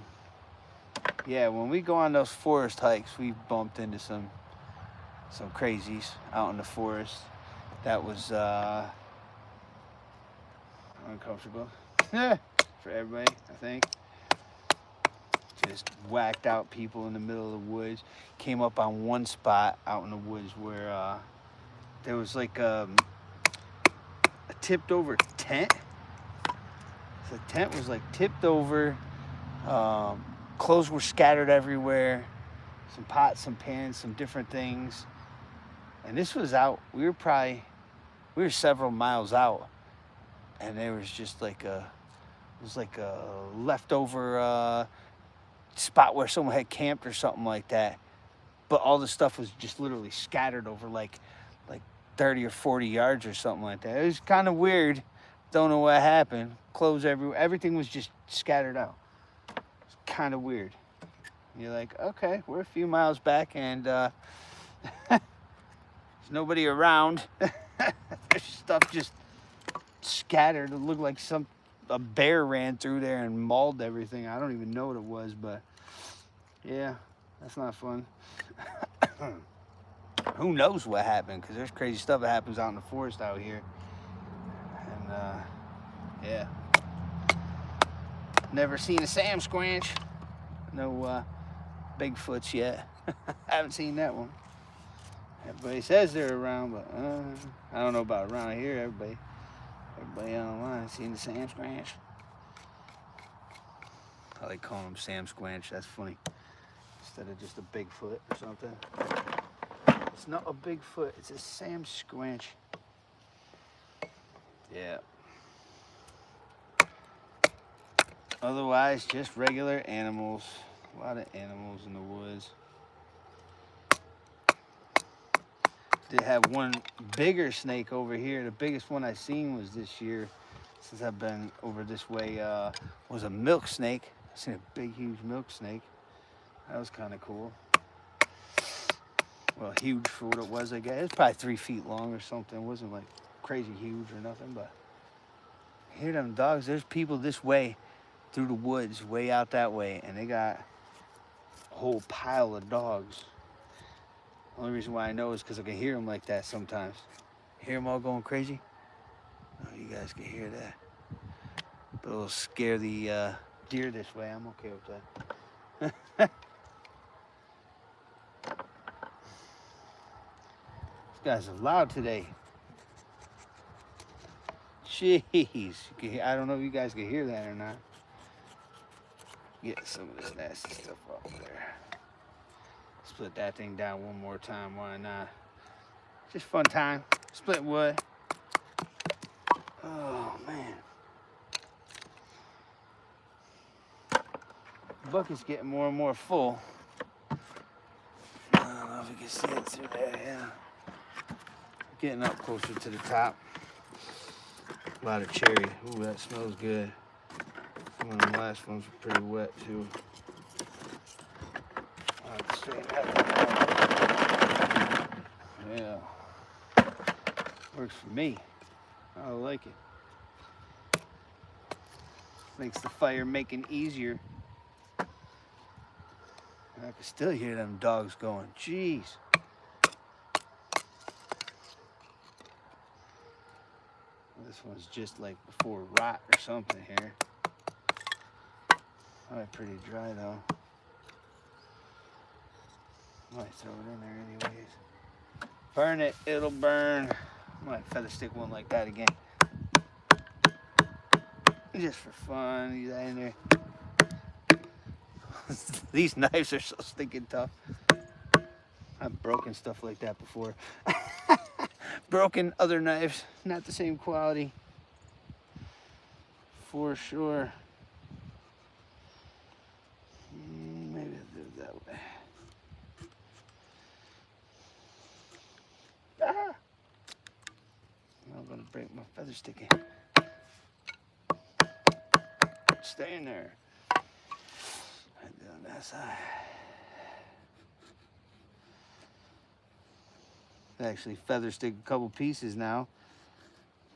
we go on those forest hikes, we bumped into some crazies out in the forest. That was uncomfortable for everybody, I think. Just whacked out people in the middle of the woods. Came up on one spot out in the woods where there was like a tipped over tent. The tent was like tipped over. Clothes were scattered everywhere. Some pots, some pans, some different things. And this was out. We were several miles out, and there was just like it was like a leftover spot where someone had camped or something like that. But all the stuff was just literally scattered over like 30 or 40 yards or something like that. It was kind of weird. Don't know what happened. Clothes everywhere. Everything was just scattered out. It's kind of weird. You're like, okay, we're a few miles back and there's nobody around. There's stuff just scattered. It looked like a bear ran through there and mauled everything. I don't even know what it was, but yeah, that's not fun. Who knows what happened? Because there's crazy stuff that happens out in the forest out here. And yeah, never seen a Sam Squanch. No Bigfoots yet. Haven't seen that one. Everybody says they're around, but I don't know about around here. Everybody online seen the Sam Squanch. I like calling them Sam Squanch. That's funny. Instead of just a Bigfoot or something. It's not a Bigfoot. It's a Sam Squanch. Yeah. Otherwise, just regular animals. A lot of animals in the woods. Did have one bigger snake over here. The biggest one I seen was this year, since I've been over this way, was a milk snake. I seen a big, huge milk snake. That was kind of cool. Well, huge for what it was, I guess. It was probably 3 feet long or something. It wasn't like crazy huge or nothing, but hear them dogs. There's people this way through the woods, way out that way, and they got a whole pile of dogs. Only reason why I know is because I can hear them like that sometimes. Hear them all going crazy? Oh, you guys can hear that. But it'll scare the deer this way. I'm okay with that. This guy's loud today. Jeez. I don't know if you guys can hear that or not. Get some of this nasty stuff off there. Split that thing down one more time, why not? Just fun time. Split wood. Oh man. The bucket's getting more and more full. I don't know if you can see it through there, yeah. Getting up closer to the top. A lot of cherry. Ooh, that smells good. Some of the last ones were pretty wet too. Yeah, works for me. I like it. Makes the fire making easier. I can still hear them dogs going. Jeez. This one's just like before rot or something here. Probably pretty dry though. Might throw it in there anyways. Burn it, it'll burn. Might feather stick one like that again. Just for fun, leave that in there. These knives are so stinking tough. I've broken stuff like that before. Broken other knives, not the same quality. For sure. Maybe I'll do it that way. Ah! I'm gonna break my feather sticking. Stay in there. Right down that side. I actually feather stick a couple pieces now.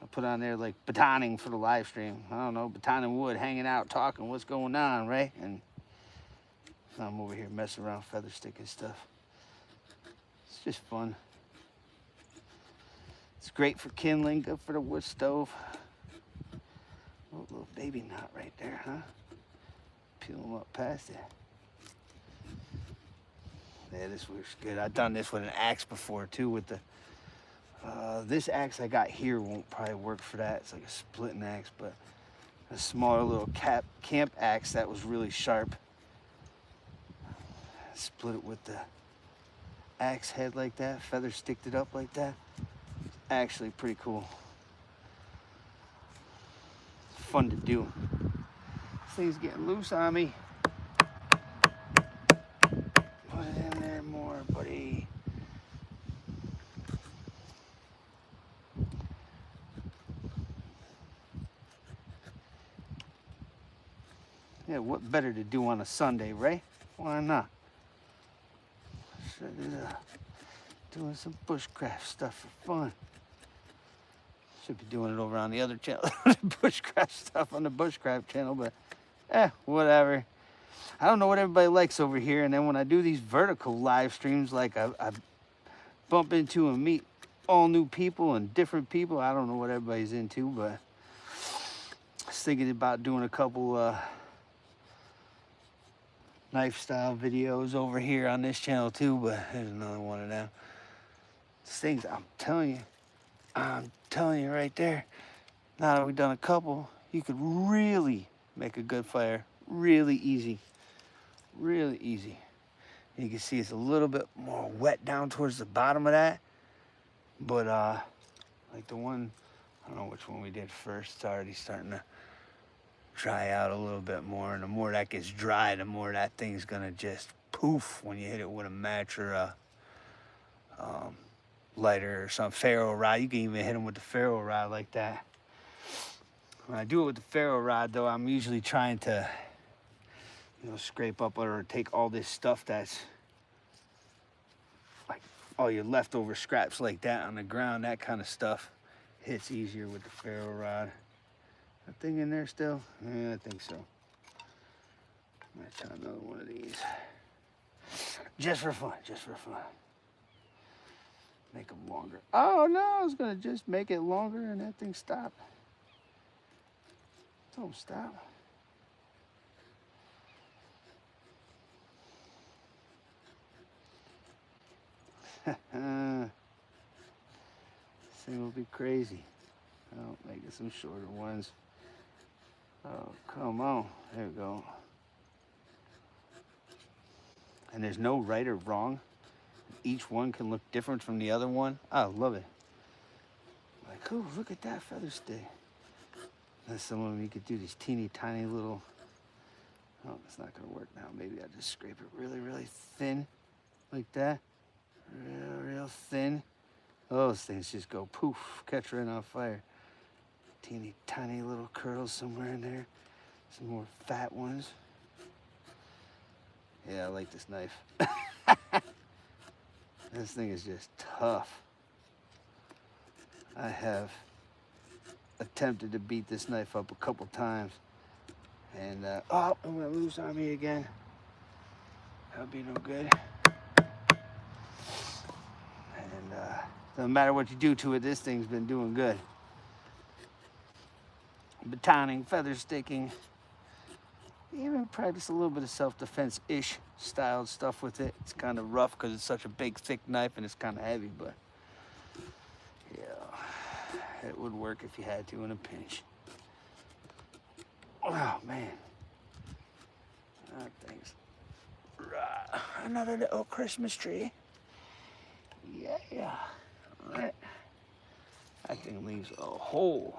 I put on there like batoning for the live stream. I don't know, batoning wood, hanging out, talking, what's going on, right? And I'm over here messing around feather sticking stuff. It's just fun. It's great for kindling, good for the wood stove. Oh, little baby knot right there, huh? Peel them up past it. Yeah, this works good. I've done this with an axe before too. With the this axe I got here won't probably work for that. It's like a splitting axe, but a smaller little camp axe that was really sharp. Split it with the axe head like that, feather sticked it up like that. It's actually pretty cool. It's fun to do. This thing's getting loose on me. Put it in there more, buddy. Yeah, what better to do on a Sunday, right? Why not? Doing some bushcraft stuff for fun. Should be doing it over on the other channel, bushcraft stuff on the bushcraft channel, but whatever. I don't know what everybody likes over here, and then when I do these vertical live streams, like I bump into and meet all new people and different people. I don't know what everybody's into, but I was thinking about doing a couple knife style videos over here on this channel too, but there's another one of them. These things, I'm telling you right there, now that we've done a couple, you could really make a good fire. Really easy. Really easy. You can see it's a little bit more wet down towards the bottom of that. But like the one, I don't know which one we did first, it's already starting to dry out a little bit more. And the more that gets dry, the more that thing's gonna just poof when you hit it with a match or a lighter or some ferro rod. You can even hit them with the ferro rod like that. When I do it with the ferro rod though, I'm usually trying to, you know, scrape up or take all this stuff that's like all your leftover scraps like that on the ground. That kind of stuff hits easier with the ferro rod. That thing in there still? Yeah, I think so. Might try another one of these. Just for fun, just for fun. Make them longer. Oh no, I was gonna just make it longer and that thing stopped. Don't stop. This thing will be crazy. Oh, making some shorter ones. Oh, come on. There we go. And there's no right or wrong. Each one can look different from the other one. I love it. Like, oh, look at that feather stick. And some of them you could do these teeny tiny little, oh, it's not gonna work now. Maybe I'll just scrape it really, really thin like that. Real thin. Oh, those things just go poof, catch right on fire. Teeny tiny little curls somewhere in there. Some more fat ones. Yeah, I like this knife. This thing is just tough. I have attempted to beat this knife up a couple times. And, oh, I'm gonna lose on me again. That'll be no good. And, no matter what you do to it, this thing's been doing good. Batoning, feather sticking, even practice a little bit of self-defense-ish styled stuff with it. It's kind of rough because it's such a big, thick knife and it's kind of heavy, but yeah, it would work if you had to in a pinch. Oh, man. That thing's another little Christmas tree. Yeah. All right. That thing leaves a hole.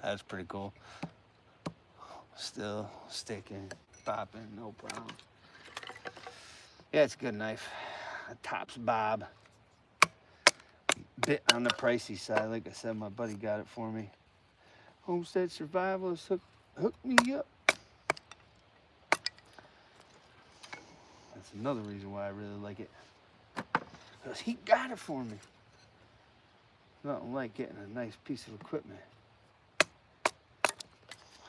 That's pretty cool. Still sticking, popping, no problem. Yeah, it's a good knife. a Tops Bob. Bit on the pricey side. Like I said, my buddy got it for me. Homestead Survivalist hooked me up. That's another reason why I really like it. Because he got it for me. Nothing like getting a nice piece of equipment.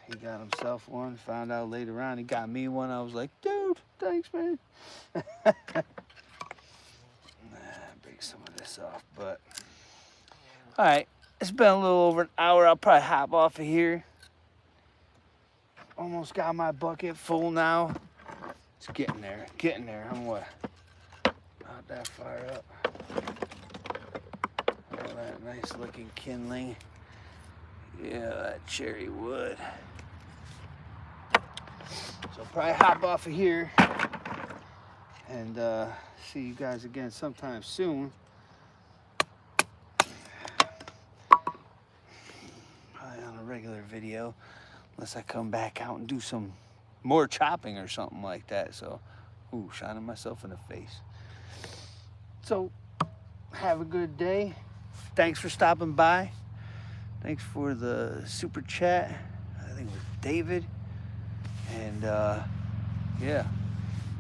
He got himself one. Found out later on he got me one. I was like, dude, thanks, man. Break some of this off, but all right. It's been a little over an hour. I'll probably hop off of here. Almost got my bucket full now. It's getting there. Getting there. I'm what? Not that far up. All that nice looking kindling. Yeah, that cherry wood. So probably hop off of here and see you guys again sometime soon. Probably on a regular video, unless I come back out and do some more chopping or something like that. So, ooh, shining myself in the face. So, have a good day. Thanks for stopping by. Thanks for the super chat. I think it was David. And yeah,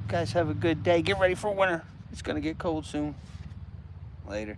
guys have a good day. Get ready for winter. It's gonna get cold soon. Later.